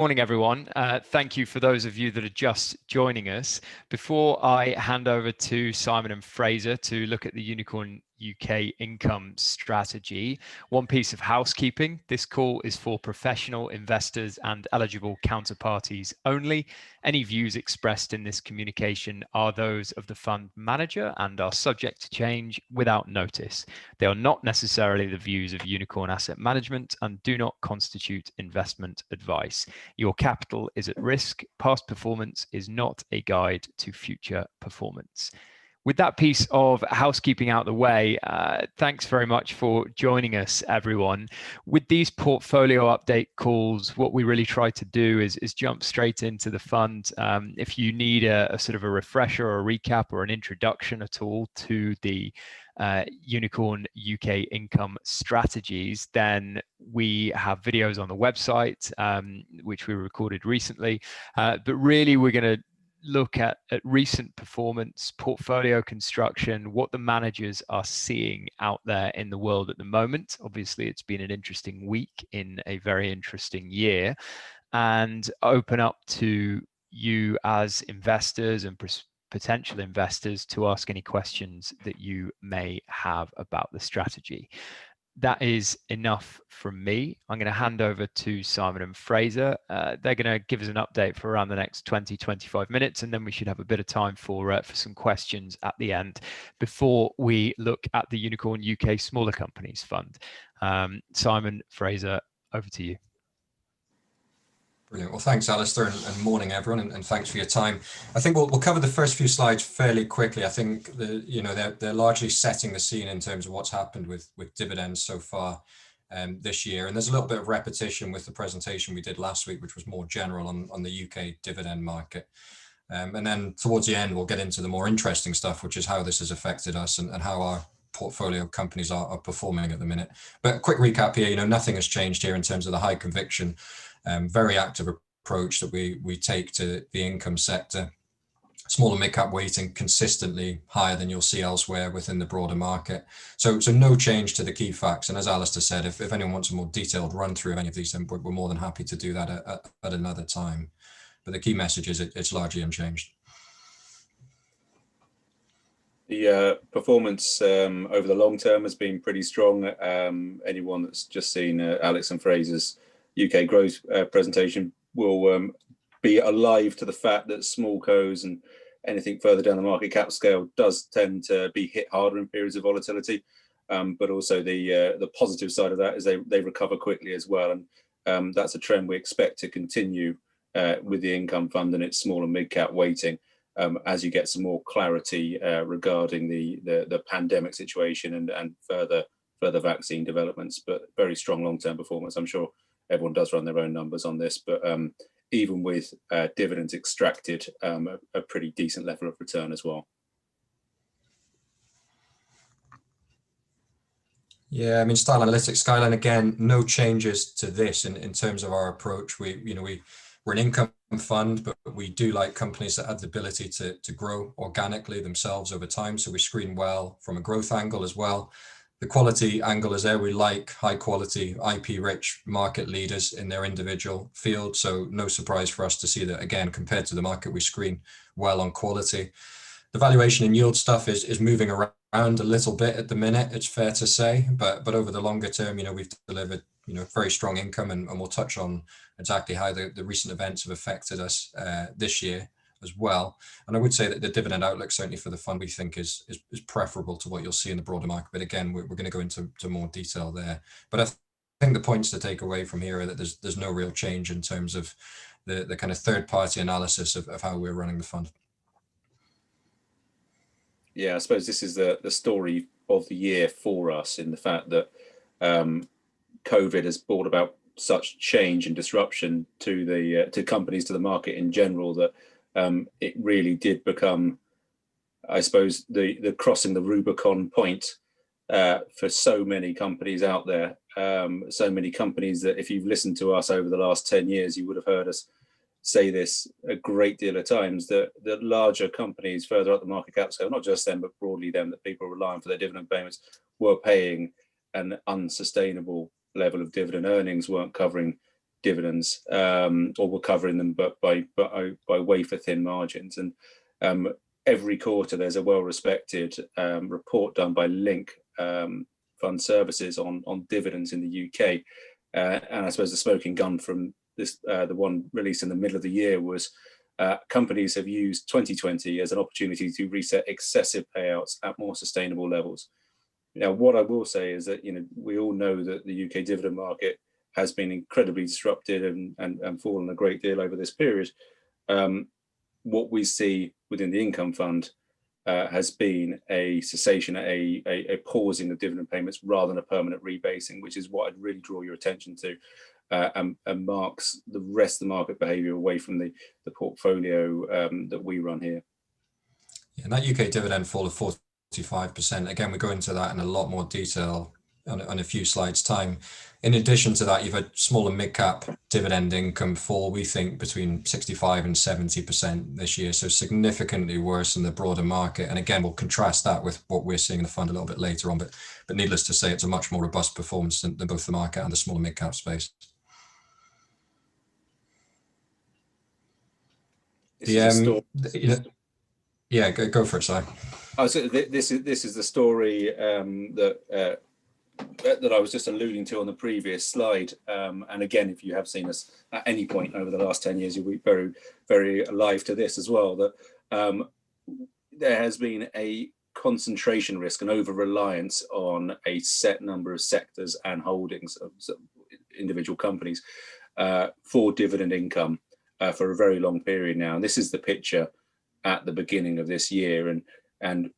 Morning, everyone. Thank you for those of you that are just joining us. Before I hand over to Simon and Fraser to look at the Unicorn UK income strategy, one piece of housekeeping. This call is for professional investors and eligible counterparties only. Any views expressed in this communication are those of the fund manager and are subject to change without notice. They are not necessarily the views of Unicorn Asset Management and do not constitute investment advice. Your capital is at risk. Past performance is not a guide to future performance. With that piece of housekeeping out the way, thanks very much for joining us, everyone. With these portfolio update calls, what we really try to do is jump straight into the fund. If you need a sort of a refresher or a recap or an introduction at all to the Unicorn UK income strategies, then we have videos on the website, which we recorded recently. But really, we're going to look at recent performance, portfolio construction, what the managers are seeing out there in the world at the moment. Obviously, it's been an interesting week in a very interesting year, and open up to you as investors and potential investors to ask any questions that you may have about the strategy. That is enough from me. I'm going to hand over to Simon and Fraser. They're going to give us an update for around the next 20-25 minutes, and then we should have a bit of time for some questions at the end before we look at the Unicorn UK Smaller Companies Fund. Simon, Fraser, over to you. Brilliant. Well, thanks, Alistair, and morning, everyone, and thanks for your time. I think we'll cover the first few slides fairly quickly. I think they're largely setting the scene in terms of what's happened with dividends so far this year. And there's a little bit of repetition with the presentation we did last week, which was more general on the UK dividend market. And then towards the end, we'll get into the more interesting stuff, which is how this has affected us and how our portfolio companies are performing at the minute. But a quick recap here, nothing has changed here in terms of the high conviction, very active approach that we take to the income sector. Small and mid-cap weighting consistently higher than you'll see elsewhere within the broader market. So no change to the key facts. And as Alistair said, if anyone wants a more detailed run through of any of these, then we're more than happy to do that at another time. But the key message is it's largely unchanged. The performance over the long term has been pretty strong. Anyone that's just seen Alex and Fraser's UK growth presentation will be alive to the fact that small cos and anything further down the market cap scale does tend to be hit harder in periods of volatility. But also the positive side of that is they recover quickly as well. And that's a trend we expect to continue with the income fund and its small and mid cap weighting as you get some more clarity regarding the pandemic situation and further vaccine developments. But very strong long-term performance. I'm sure everyone does run their own numbers on this, but even with dividends extracted, a pretty decent level of return as well. Yeah, I mean, Style Analytics, Skyline, again, no changes to this in terms of our approach. We're an income fund, but we do like companies that have the ability to grow organically themselves over time. So we screen well from a growth angle as well. The quality angle is there. We like high quality, IP rich market leaders in their individual field. So no surprise for us to see that, again, compared to the market, we screen well on quality. The valuation and yield stuff is moving around a little bit at the minute, it's fair to say, but over the longer term, we've delivered, very strong income, and we'll touch on exactly how the recent events have affected us this year as well. And I would say that the dividend outlook, certainly for the fund, we think is preferable to what you'll see in the broader market. But again, we're going to go into more detail there. But I think the points to take away from here are that there's no real change in terms of the kind of third-party analysis of how we're running the fund. Yeah, I suppose this is the story of the year for us, in the fact that COVID has brought about such change and disruption to companies, to the market in general, that it really did become, I suppose, the crossing the Rubicon point for so many companies out there. So many companies that if you've listened to us over the last 10 years, you would have heard us say this a great deal of times, that larger companies further up the market cap scale, not just them, but broadly them, that people rely on for their dividend payments, were paying an unsustainable level of dividend. Earnings weren't covering dividends, or were covering them, but by wafer thin margins. And every quarter there's a well-respected report done by Link Fund Services on dividends in the UK. And I suppose the smoking gun from this, the one released in the middle of the year, was companies have used 2020 as an opportunity to reset excessive payouts at more sustainable levels. Now, what I will say is that, we all know that the UK dividend market has been incredibly disrupted and fallen a great deal over this period. What we see within the income fund has been a cessation, a pausing of dividend payments rather than a permanent rebasing, which is what I'd really draw your attention to, and marks the rest of the market behaviour away from the portfolio that we run here. Yeah, and that UK dividend fall of 45%, again, we go into that in a lot more detail on a few slides' time. In addition to that, you've had small and mid-cap dividend income fall, we think, between 65 and 70% this year, so significantly worse than the broader market. And again, we'll contrast that with what we're seeing in the fund a little bit later on, but needless to say, it's a much more robust performance than both the market and the small and mid-cap space. Yeah, go for it, Si. Oh, so this is the story that I was just alluding to on the previous slide. And again, if you have seen us at any point over the last 10 years, you'll be very, very alive to this as well, that there has been a concentration risk and over-reliance on a set number of sectors and holdings of individual companies for dividend income for a very long period now. And this is the picture at the beginning of this year. And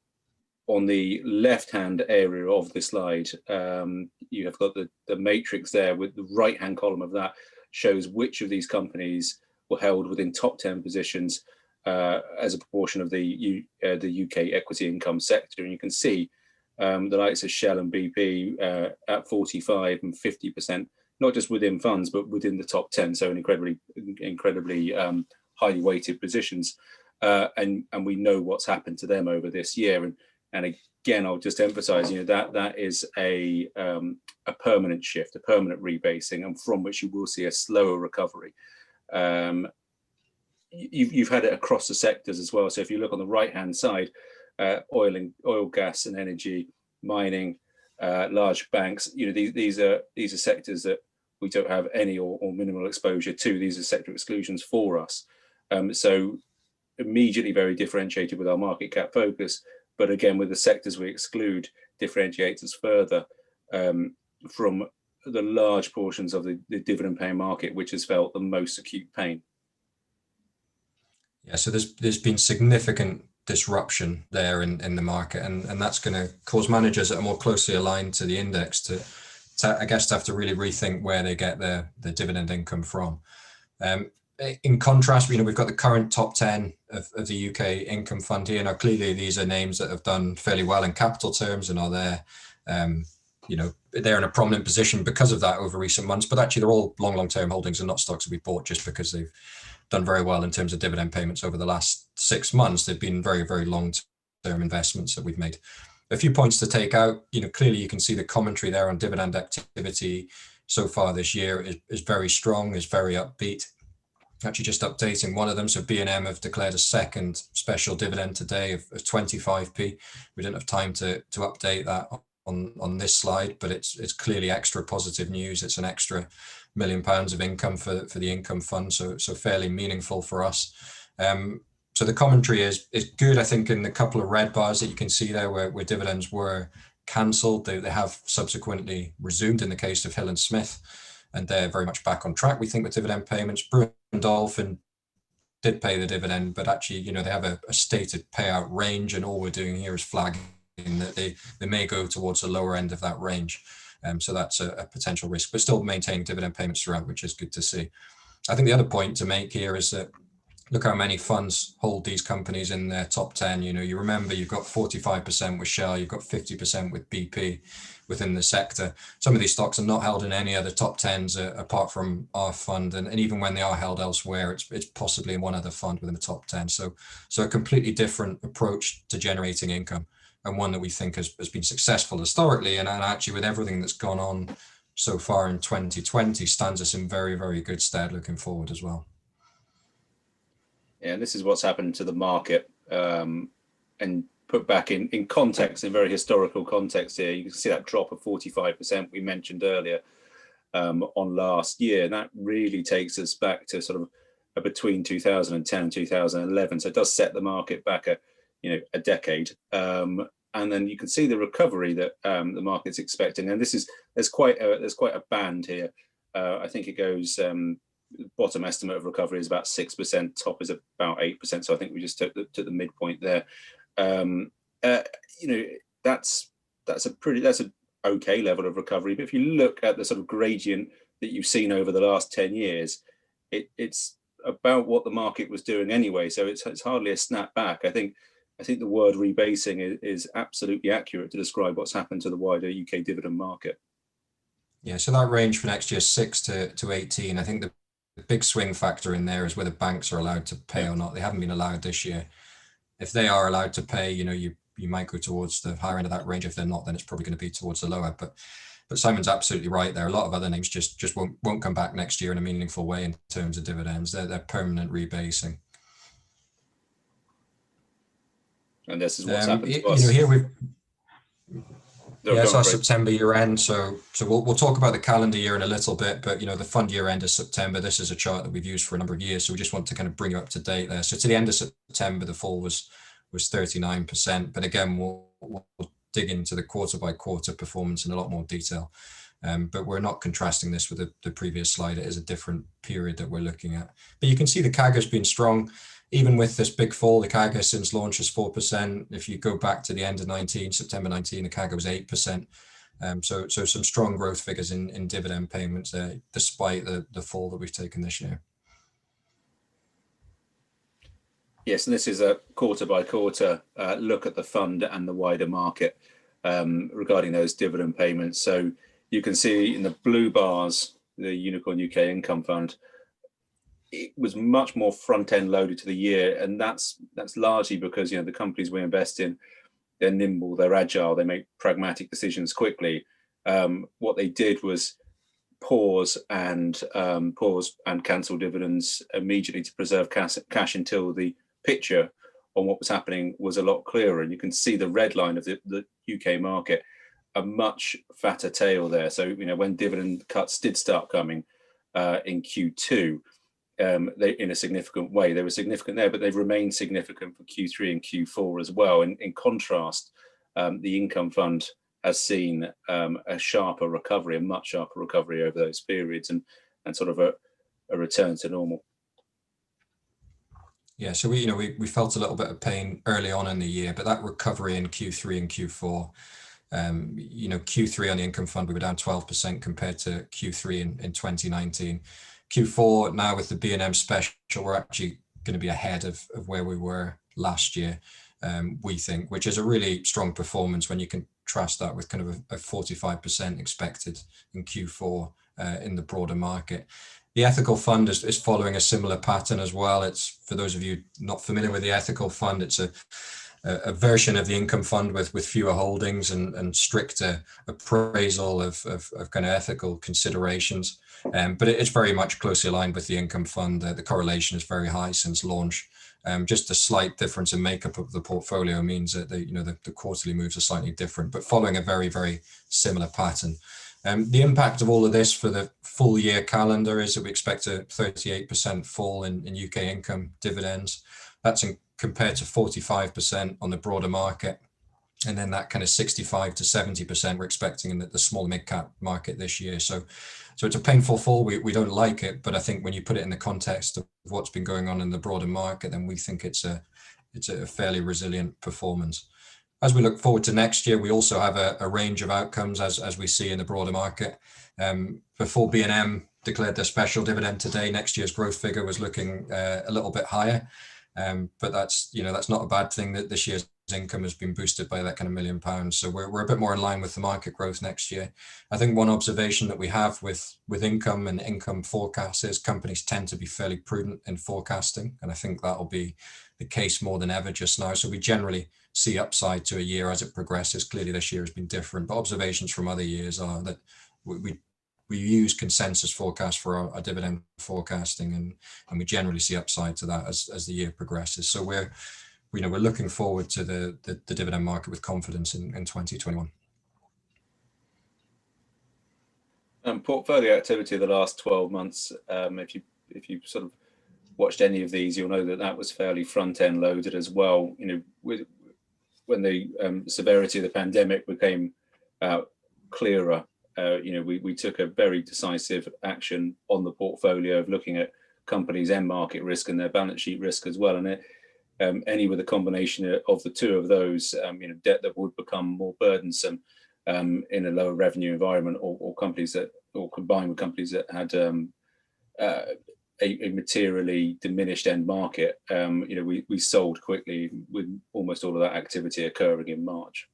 on the left-hand area of the slide, you have got the matrix there, with the right-hand column of that shows which of these companies were held within top 10 positions as a proportion of the UK equity income sector. And you can see the likes of Shell and BP at 45 and 50%, not just within funds, but within the top 10. So incredibly highly weighted positions. And we know what's happened to them over this year. And again, I'll just emphasize, that is a permanent shift, a permanent rebasing, and from which you will see a slower recovery. You've had it across the sectors as well. So if you look on the right-hand side, oil, gas and energy, mining, large banks, these are sectors that we don't have any or minimal exposure to. These are sector exclusions for us. So immediately very differentiated with our market cap focus, but again, with the sectors we exclude, differentiates us further from the large portions of the dividend paying market, which has felt the most acute pain. Yeah, so there's been significant disruption there in the market, and that's going to cause managers that are more closely aligned to the index to have to really rethink where they get their dividend income from. In contrast, we've got the current top 10 of the UK income fund here. Now, clearly, these are names that have done fairly well in capital terms and are there. They're in a prominent position because of that over recent months. But actually, they're all long-term holdings and not stocks that we bought just because they've done very well in terms of dividend payments over the last 6 months. They've been very, very long-term investments that we've made. A few points to take out. Clearly, you can see the commentary there on dividend activity so far this year is very strong, is very upbeat. Actually, just updating one of them. So B&M have declared a second special dividend today of 25p. We didn't have time to update that on this slide, but it's clearly extra positive news. It's an extra £1 million of income for the income fund, so fairly meaningful for us. So the commentary is good. I think in the couple of red bars that you can see there where dividends were cancelled, they have subsequently resumed in the case of Hill and Smith, and they're very much back on track, we think, with dividend payments. Brewin Dolphin did pay the dividend, but actually, they have a stated payout range, and all we're doing here is flagging that they may go towards the lower end of that range. So that's a potential risk, but still maintaining dividend payments throughout, which is good to see. I think the other point to make here is that look how many funds hold these companies in their top 10. You remember you've got 45% with Shell, you've got 50% with BP within the sector. Some of these stocks are not held in any other top 10s apart from our fund, and even when they are held elsewhere, it's possibly in one other fund within the top 10. So a completely different approach to generating income, and one that we think has been successful historically, and actually with everything that's gone on so far in 2020 stands us in very, very good stead looking forward as well. Yeah, and this is what's happened to the market, and put back in context, in very historical context here. You can see that drop of 45% we mentioned earlier on last year. And that really takes us back to sort of between 2010 and 2011. So it does set the market back a decade. And then you can see the recovery that the market's expecting. And there's quite a band here. I think it goes, bottom estimate of recovery is about 6%, top is about 8%. So I think we just took the midpoint there. That's an okay level of recovery. But if you look at the sort of gradient that you've seen over the last 10 years, it's about what the market was doing anyway. So it's hardly a snap back. I think the word rebasing is absolutely accurate to describe what's happened to the wider UK dividend market. Yeah, so that range for next year, 6 to 18. I think the big swing factor in there is whether banks are allowed to pay or not. They haven't been allowed this year. If they are allowed to pay, you might go towards the higher end of that range. If they're not, then it's probably going to be towards the lower. But Simon's absolutely right there. A lot of other names just won't come back next year in a meaningful way in terms of dividends. They're permanent rebasing. And this is what's happened to us. Here we've. It's our September year end. So we'll talk about the calendar year in a little bit, but the fund year end is September. This is a chart that we've used for a number of years. So we just want to kind of bring you up to date there. So to the end of September, the fall was 39%. But again, we'll dig into the quarter by quarter performance in a lot more detail. But we're not contrasting this with the previous slide. It is a different period that we're looking at. But you can see the CAGR's been strong. Even with this big fall, the CAGR since launch is 4%. If you go back to the end of September 19, the CAGR was 8%. So some strong growth figures in dividend payments despite the fall that we've taken this year. Yes, and this is a quarter by quarter look at the fund and the wider market regarding those dividend payments. So you can see in the blue bars, the Unicorn UK Income Fund, it was much more front end loaded to the year, and that's largely because the companies we invest in, they're nimble, they're agile, they make pragmatic decisions quickly. What they did was pause and cancel dividends immediately to preserve cash until the picture on what was happening was a lot clearer. And you can see the red line of the UK market, a much fatter tail there. So when dividend cuts did start coming in Q2. They in a significant way. They were significant there, but they've remained significant for Q3 and Q4 as well. In contrast, the income fund has seen a much sharper recovery over those periods, and sort of a return to normal. Yeah, so we felt a little bit of pain early on in the year, but that recovery in Q3 and Q4, Q3 on the income fund, we were down 12% compared to Q3 in 2019. Q4 now with the B&M special, we're actually going to be ahead of where we were last year, we think, which is a really strong performance when you contrast that with kind of a 45% expected in Q4 in the broader market. The ethical fund is following a similar pattern as well. It's, for those of you not familiar with the ethical fund, it's a version of the income fund with fewer holdings and stricter appraisal of kind of ethical considerations. But it's very much closely aligned with the income fund. The correlation is very high since launch. Just a slight difference in makeup of the portfolio means that the quarterly moves are slightly different, but following a very, very similar pattern. The impact of all of this for the full year calendar is that we expect a 38% fall in UK income dividends. That's compared to 45% on the broader market. And then that kind of 65 to 70% we're expecting in the small mid-cap market this year. So it's a painful fall. We don't like it, but I think when you put it in the context of what's been going on in the broader market, then we think it's a fairly resilient performance. As we look forward to next year, we also have a range of outcomes as we see in the broader market. Before B&M declared their special dividend today, next year's growth figure was looking a little bit higher. But that's not a bad thing, that this year's income has been boosted by that kind of £1 million. So we're a bit more in line with the market growth next year. I think one observation that we have with income and income forecasts is companies tend to be fairly prudent in forecasting. And I think that'll be the case more than ever just now. So we generally see upside to a year as it progresses. Clearly this year has been different, but observations from other years are that we we use consensus forecast for our dividend forecasting, and we generally see upside to that as the year progresses. So we're looking forward to the dividend market with confidence in 2021. Portfolio activity of the last 12 months, if you sort of watched any of these, you'll know that was fairly front end loaded as well. When the severity of the pandemic became clearer, we took a very decisive action on the portfolio of looking at companies' end market risk and their balance sheet risk as well. And any with a combination of the two of those, debt that would become more burdensome in a lower revenue environment, or combined with companies that had a materially diminished end market, we sold quickly, with almost all of that activity occurring in March.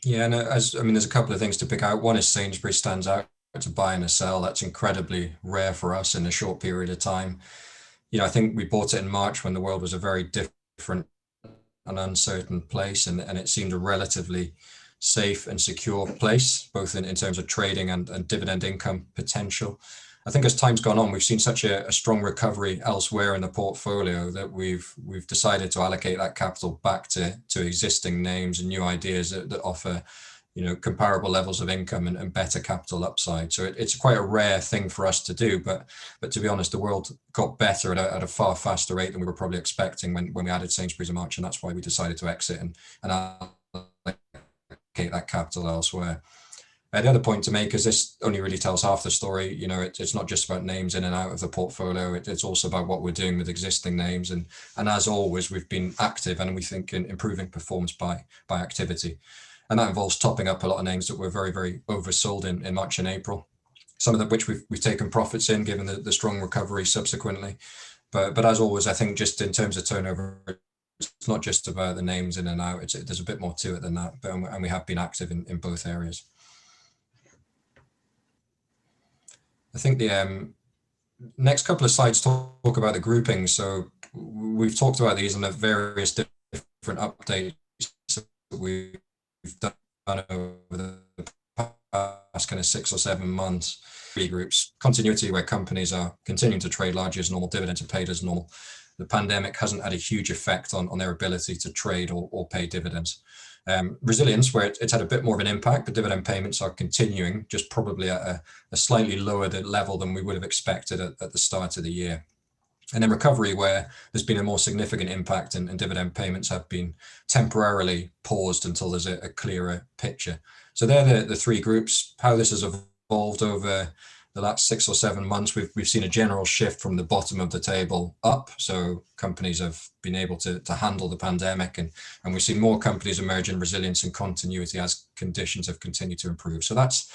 Yeah, and there's a couple of things to pick out. One is Sainsbury's stands out to buy and a sell. That's incredibly rare for us in a short period of time. I think we bought it in March when the world was a very different and uncertain place, and it seemed a relatively safe and secure place, both in terms of trading and dividend income potential. I think as time's gone on, we've seen such a strong recovery elsewhere in the portfolio that we've decided to allocate that capital back to existing names and new ideas that offer comparable levels of income and better capital upside. So it's quite a rare thing for us to do, but to be honest, the world got better at a far faster rate than we were probably expecting when we added Sainsbury's in March, and that's why we decided to exit and allocate that capital elsewhere. The other point to make is this only really tells half the story. It's not just about names in and out of the portfolio. It's also about what we're doing with existing names. And as always, we've been active, and we think in improving performance by activity. And that involves topping up a lot of names that were very, very oversold in March and April. Some of them which we've taken profits in, given the strong recovery subsequently. But as always, I think just in terms of turnover, it's not just about the names in and out. There's a bit more to it than that. And we have been active in both areas. I think the next couple of slides talk about the groupings. So we've talked about these in the various different updates that we've done over the past kind of 6 or 7 months. 3 groups: continuity, where companies are continuing to trade largely as normal, dividends are paid as normal. The pandemic hasn't had a huge effect on their ability to trade or pay dividends. Resilience, where it's had a bit more of an impact, but dividend payments are continuing, just probably at a slightly lower level than we would have expected at the start of the year. And then recovery, where there's been a more significant impact and dividend payments have been temporarily paused until there's a clearer picture. So they're the 3 groups. How this has evolved over the last 6 or 7 months, we've seen a general shift from the bottom of the table up. So companies have been able to handle the pandemic, and we've seen more companies emerge in resilience and continuity as conditions have continued to improve. So that's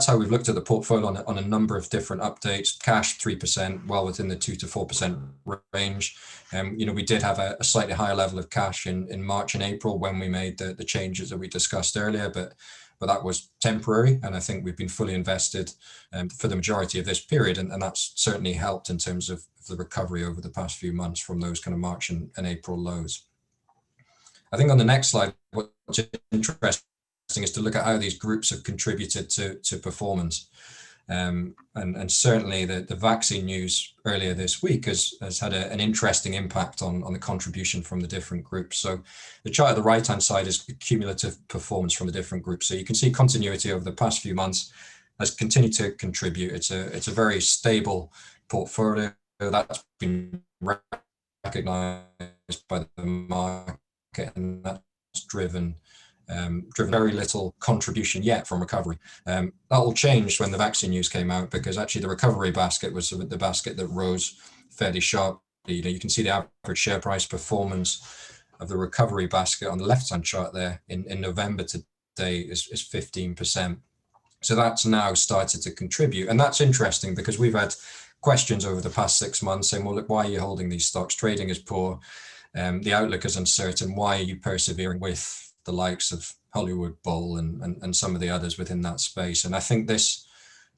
how we've looked at the portfolio on a number of different updates. Cash 3%, well within the 2 to 4% range. We did have a slightly higher level of cash in March and April when we made the changes that we discussed earlier, but that was temporary, and I think we've been fully invested for the majority of this period, and that's certainly helped in terms of the recovery over the past few months from those kind of March and April lows. I think on the next slide, what's interesting is to look at how these groups have contributed to performance. And certainly the vaccine news earlier this week has had an interesting impact on the contribution from the different groups. So the chart at the right-hand side is cumulative performance from the different groups. So you can see continuity over the past few months has continued to contribute. It's a very stable portfolio that's been recognized by the market, and that's driven very little contribution yet from recovery. That all changed when the vaccine news came out, because actually the recovery basket was the basket that rose fairly sharply. You can see the average share price performance of the recovery basket on the left-hand chart there in November to date is 15%. So that's now started to contribute. And that's interesting because we've had questions over the past 6 months saying, well, look, why are you holding these stocks? Trading is poor. The outlook is uncertain. Why are you persevering with the likes of Hollywood Bowl and some of the others within that space? And I think this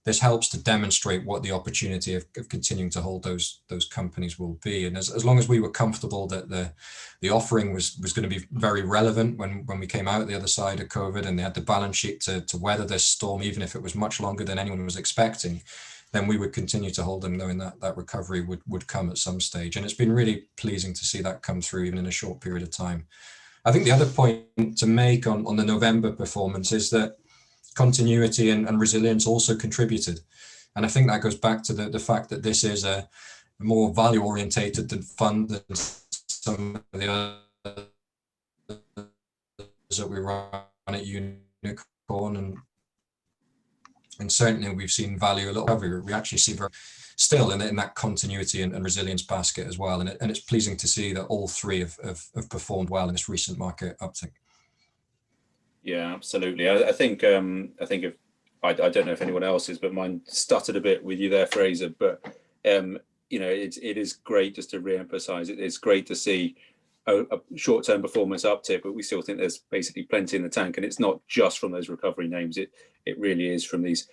this helps to demonstrate what the opportunity of continuing to hold those companies will be. And as long as we were comfortable that the offering was going to be very relevant when we came out the other side of COVID, and they had the balance sheet to weather this storm, even if it was much longer than anyone was expecting, then we would continue to hold them, knowing that recovery would come at some stage. And it's been really pleasing to see that come through even in a short period of time. I think the other point to make on the November performance is that continuity and resilience also contributed. And I think that goes back to the fact that this is a more value orientated than fund than some of the others that we run at Unicorn. And certainly we've seen value a little recovery. We actually see still in that continuity and resilience basket as well. And it's pleasing to see that all three have performed well in this recent market uptick. Yeah, absolutely. I think if I don't know if anyone else is, but mine stuttered a bit with you there, Fraser. But it is great, just to re-emphasize it. It's great to see a short-term performance uptick, but we still think there's basically plenty in the tank, and it's not just from those recovery names. It really is from these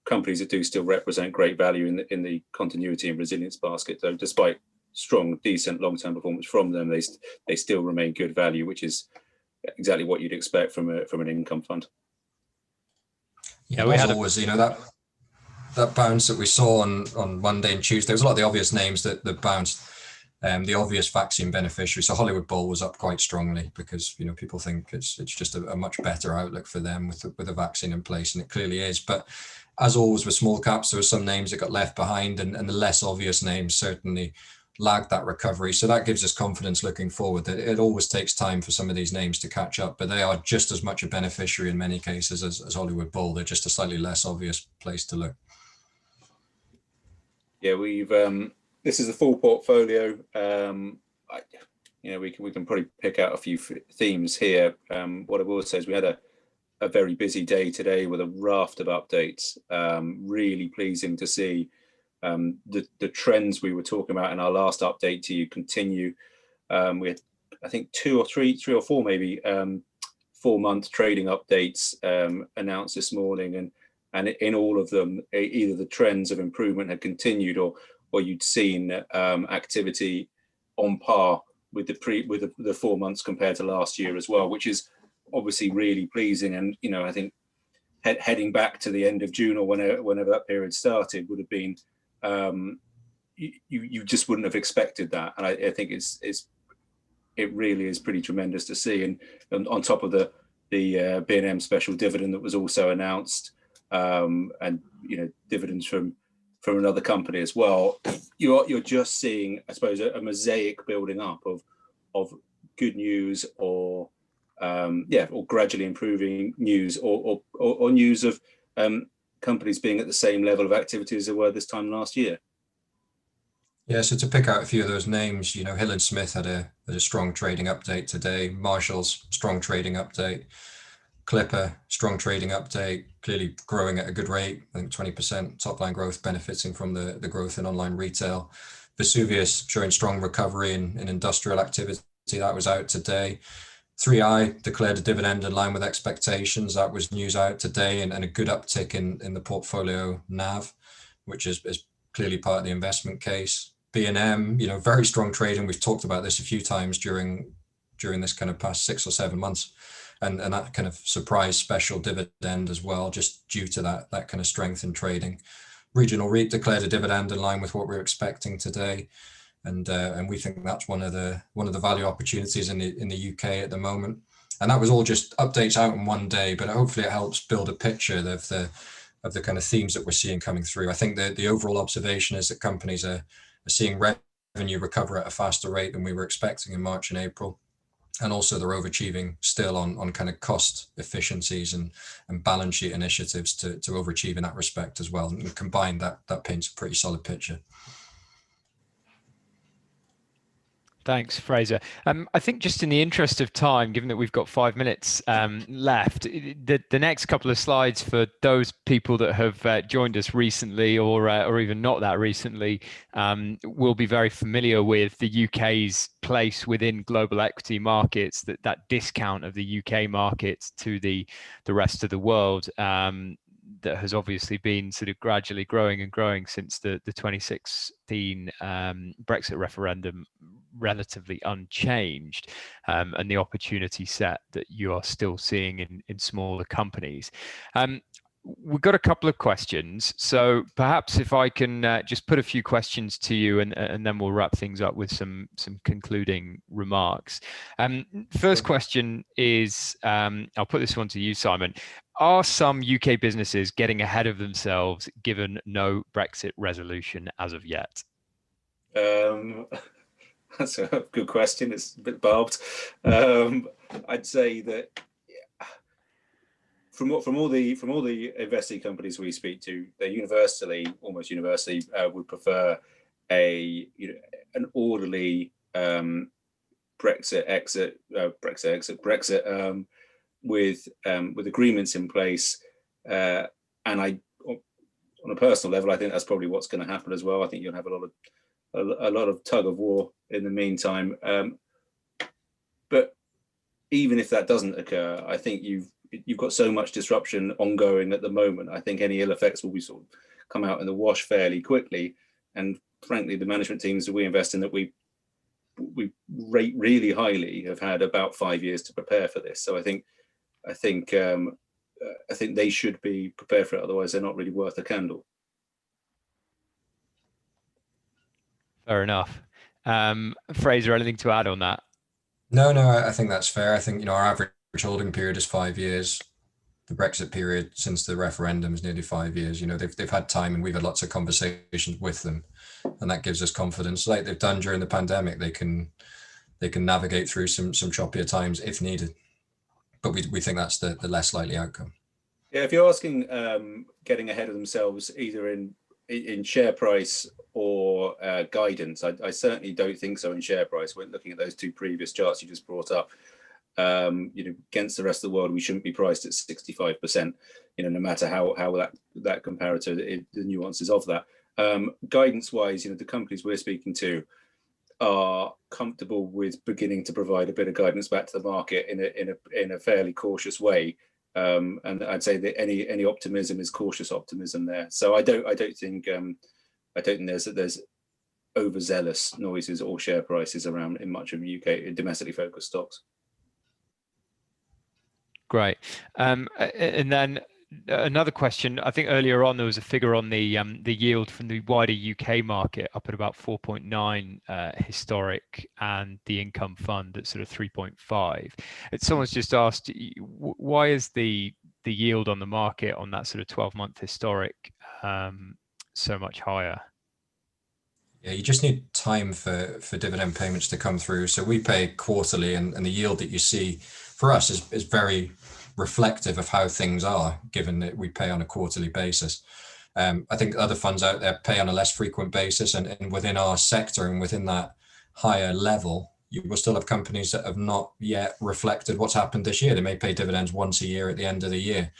companies that do still represent great value in the continuity and resilience basket. So despite strong, decent long-term performance from them, they still remain good value, which is exactly what you'd expect from an income fund. Yeah, we had always, that bounce that we saw on Monday and Tuesday, there was a lot of the obvious names that bounced. The obvious vaccine beneficiary. So Hollywood Bowl was up quite strongly because people think it's just a much better outlook for them with a vaccine in place, and it clearly is. But as always with small caps, there were some names that got left behind, and the less obvious names certainly lagged that recovery. So that gives us confidence looking forward that it always takes time for some of these names to catch up, but they are just as much a beneficiary in many cases as Hollywood Bowl. They're just a slightly less obvious place to look. Yeah, we've this is the full portfolio. We can probably pick out a few themes here. What I will say is we had a very busy day today with a raft of updates. Really pleasing to see the trends we were talking about in our last update to you continue. We had, I think, three or four maybe 4-month trading updates announced this morning, and in all of them, either the trends of improvement had continued or you'd seen activity on par with the 4 months compared to last year as well, which is obviously really pleasing. And I think heading back to the end of June or whenever that period started would have been you just wouldn't have expected that. And I think it really is pretty tremendous to see. And on top of the B&M special dividend that was also announced, and dividends from another company as well, you're just seeing, I suppose, a mosaic building up of good news or gradually improving news or news of companies being at the same level of activity as they were this time last year. Yeah, so to pick out a few of those names, Hill and Smith had a strong trading update today. Marshall's strong trading update. Clipper, strong trading update, clearly growing at a good rate. I think 20% top line growth, benefiting from the growth in online retail. Vesuvius showing strong recovery in industrial activity. That was out today. 3i declared a dividend in line with expectations. That was news out today, and a good uptick in the portfolio NAV, which is clearly part of the investment case. B&M, very strong trading. We've talked about this a few times during this kind of past 6 or 7 months. And that kind of surprise special dividend as well, just due to that kind of strength in trading. Regional REIT declared a dividend in line with what we're expecting today, and we think that's one of the value opportunities in the UK at the moment. And that was all just updates out in one day, but hopefully it helps build a picture of the kind of themes that we're seeing coming through. I think the overall observation is that companies are seeing revenue recover at a faster rate than we were expecting in March and April. And also they're overachieving still on kind of cost efficiencies and balance sheet initiatives to overachieve in that respect as well. And combined, that paints a pretty solid picture. Thanks, Fraser. I think just in the interest of time, given that we've got 5 minutes left, the next couple of slides for those people that have joined us recently or even not that recently will be very familiar with the UK's place within global equity markets, that discount of the UK markets to the rest of the world. that has obviously been sort of gradually growing and growing since the 2016 Brexit referendum, relatively unchanged, and the opportunity set that you are still seeing in smaller companies. We've got a couple of questions, so perhaps if I can just put a few questions to you, and then we'll wrap things up with some concluding remarks. First question is, I'll put this one to you, Simon. Are some UK businesses getting ahead of themselves given no Brexit resolution as of yet? That's a good question. It's a bit barbed. I'd say that from all the investing companies we speak to, they almost universally would prefer an orderly Brexit exit with agreements in place. And on a personal level, I think that's probably what's going to happen as well. I think you'll have a lot of tug of war in the meantime. But even if that doesn't occur, I think you've got so much disruption ongoing at the moment. I think any ill effects will be sort of come out in the wash fairly quickly. And frankly, the management teams that we invest in, that we rate really highly, have had about 5 years to prepare for this. So I think they should be prepared for it. Otherwise, they're not really worth a candle. Fair enough. Fraser, anything to add on that? No, I think that's fair. I think, our average holding period is 5 years. The Brexit period since the referendum is nearly 5 years. They've had time, and we've had lots of conversations with them, and that gives us confidence. Like they've done during the pandemic, they can navigate through some choppier times if needed. But we think that's the less likely outcome. Yeah, if you're asking getting ahead of themselves either in share price or guidance, I certainly don't think so in share price. When looking at those two previous charts you just brought up, against the rest of the world, we shouldn't be priced at 65%. No matter how that comparator, the nuances of that. Guidance wise, the companies we're speaking to are comfortable with beginning to provide a bit of guidance back to the market in a fairly cautious way. And I'd say that any optimism is cautious optimism there. So I don't think there's overzealous noises or share prices around in much of UK domestically focused stocks. Great. And then another question. I think earlier on there was a figure on the yield from the wider UK market up at about 4.9 historic, and the income fund at sort of 3.5. Someone's just asked, why is the yield on the market on that sort of 12-month historic so much higher? Yeah, you just need time for dividend payments to come through. So we pay quarterly, and the yield that you see for us is very reflective of how things are, given that we pay on a quarterly basis. I think other funds out there pay on a less frequent basis, and within our sector and within that higher level, you will still have companies that have not yet reflected what's happened this year. They may pay dividends once a year at the end of the year,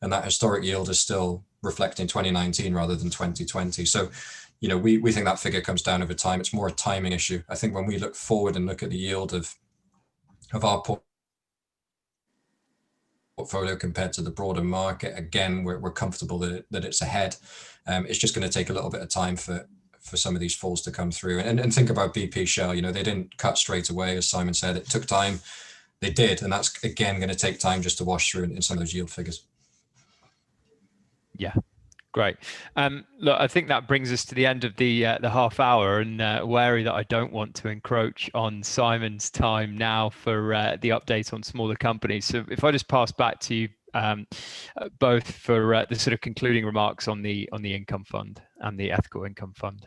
and that historic yield is still reflecting 2019 rather than 2020. So we think that figure comes down over time. It's more a timing issue. I think when we look forward and look at the yield of our portfolio compared to the broader market, again, we're comfortable that it's ahead. It's just going to take a little bit of time for some of these falls to come through. And think about BP Shell. They didn't cut straight away, as Simon said. It took time. They did, and that's again going to take time just to wash through in some of those yield figures. Yeah. Great. Look, I think that brings us to the end of the half hour, and wary that I don't want to encroach on Simon's time now for the update on smaller companies. So if I just pass back to you both for the sort of concluding remarks on the income fund and the ethical income fund.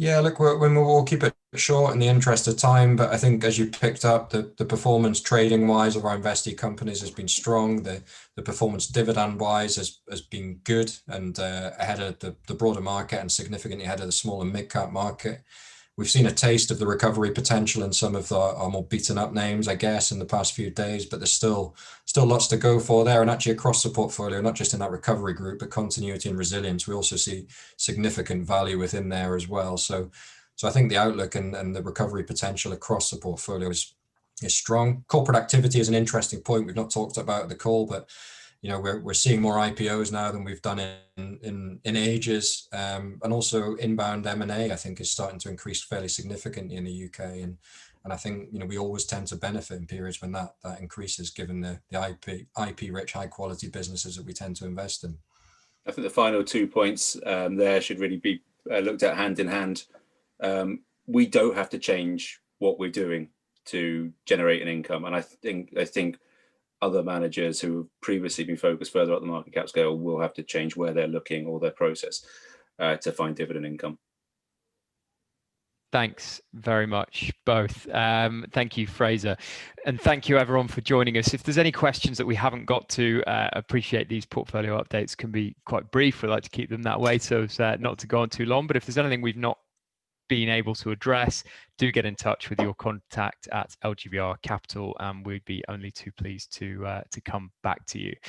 Yeah, look, we'll keep it short in the interest of time, but I think as you picked up, the performance trading wise of our investee companies has been strong. The performance dividend wise has been good and ahead of the broader market and significantly ahead of the small and mid cap market. We've seen a taste of the recovery potential in some of our more beaten up names, I guess, in the past few days, but there's still lots to go for there. And actually across the portfolio, not just in that recovery group, but continuity and resilience, we also see significant value within there as well. So I think the outlook and the recovery potential across the portfolio is strong. Corporate activity is an interesting point we've not talked about at the call, but you know, we're seeing more IPOs now than we've done in ages, and also inbound M&A I think is starting to increase fairly significantly in the UK, and I think, you know, we always tend to benefit in periods when that increases, given the IP rich, high quality businesses that we tend to invest in. I think the final 2 points there should really be looked at hand in hand. We don't have to change what we're doing to generate an income, and I think other managers who have previously been focused further up the market cap scale will have to change where they're looking or their process to find dividend income. Thanks very much, both. Thank you, Fraser. And thank you, everyone, for joining us. If there's any questions that we haven't got to, appreciate these portfolio updates can be quite brief. We like to keep them that way so as not to go on too long. But if there's anything we've not been able to address, do get in touch with your contact at LGBR Capital, and we'd be only too pleased to come back to you.